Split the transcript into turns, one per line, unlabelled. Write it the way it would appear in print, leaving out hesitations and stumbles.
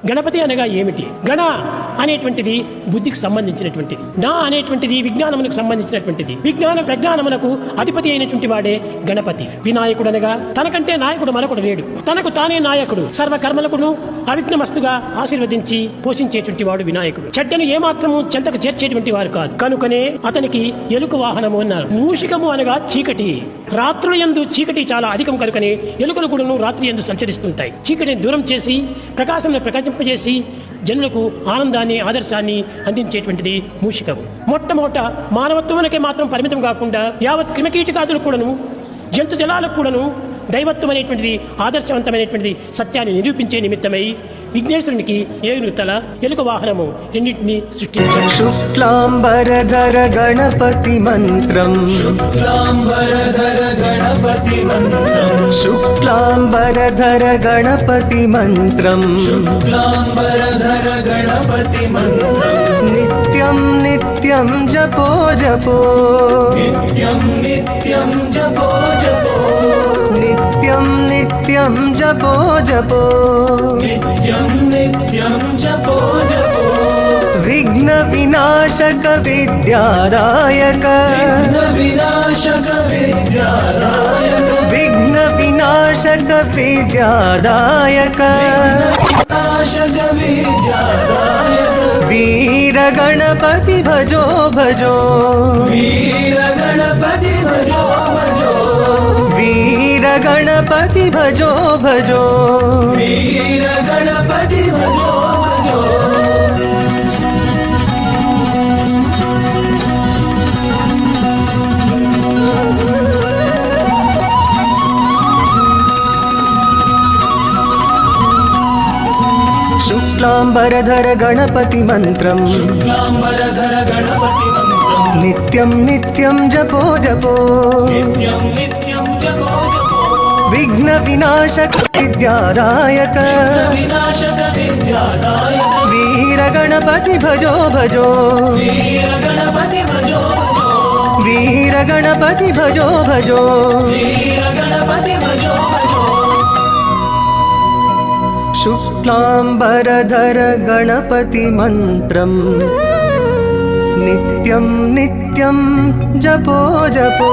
గణపతి అనగా ఏమిటి? గణ అనేటువంటిది బుద్ధికి సంబంధించినటువంటిది, నా అనేటువంటిది విజ్ఞానమునకు సంబంధించినటువంటిది. విజ్ఞాన ప్రజ్ఞానమునకు అధిపతి అయినటువంటి వాడే గణపతి. వినాయకుడు అనగా తనకంటే నాయకుడు మరొకడు లేడు, తనకు తానే నాయకుడు, సర్వకర్మలకును అవిఘ్నమస్తుగా ఆశీర్వదించి పోషించేటువంటి వాడు వినాయకుడు. చెడ్డను ఏమాత్రము చెంతకు చేర్చేటువంటి వారు కాదు. కనుకనే అతనికి ఎలుక వాహనము అన్నారు. మూషికము అనగా చీకటి. రాత్రులందు చీకటి చాలా అధికం కనుకనే ఎలుకలు కూడాను రాత్రి యందు సంచరిస్తుంటాయి. చీకటిని దూరం చేసి ప్రకాశంను ప్రకాశింపజేసి జనులకు ఆనందాన్ని ఆదర్శాన్ని అందించేటువంటిది మూషికము. మొట్టమొదట మానవత్వమునకే మాత్రం పరిమితం కాకుండా యావత్ క్రిమకీటకాదులకు కూడాను జంతు జలాలకు కూడాను దైవత్వం అనేటువంటిది ఆదర్శవంతమైనటువంటిది సత్యాన్ని నిరూపించే నిమిత్తమై విఘ్నేశ్వరునికి 7 తల ఎలుక వాహనము రెండింటినీ సృష్టించారు.
శుక్లాంబరధర గణపతి మంత్రం,
శుక్లాంబరధర గణపతి మంత్రం,
శుక్లాంబరధర గణపతి మంత్రం,
శుక్లాంబరధర గణపతి మంత్రం,
నిత్యం నిత్యం జపో జపో,
నిత్యం నిత్యం జపో జపో,
నిత్యం నిత్యం జపో జపో,
నిత్యం నిత్యం జపో జపో,
విఘ్న వినాశక విద్యాదాయక,
విఘ్న వినాశక విద్యాదాయక,
విఘ్న వినాశక విద్యాదాయక,
వినాశక విద్యాదాయక,
వీర గణపతి భజో భజో,
వీర గణపతి భజో భజో,
వీర గణపతి భజో భజో,
వీర గణపతి భజో భజో.
శుక్లాంబరధర గణపతి మంత్రం,
శుక్లాంబరధర గణపతి మంత్రం,
నిత్యం నిత్యం జపో జపో,
నిత్యం నిత్యం జపో జపో,
విఘ్న వినాశక విద్యాదాయక,
వినాశక విద్యాదాయక,
వీర గణపతి భజో భజో,
వీర గణపతి భజో భజో,
వీర గణపతి భజో భజో,
వీర గణపతి భజో భజో.
శుక్లాంబరధర గణపతి మంత్రం, నిత్యం నిత్యం జపో జపో.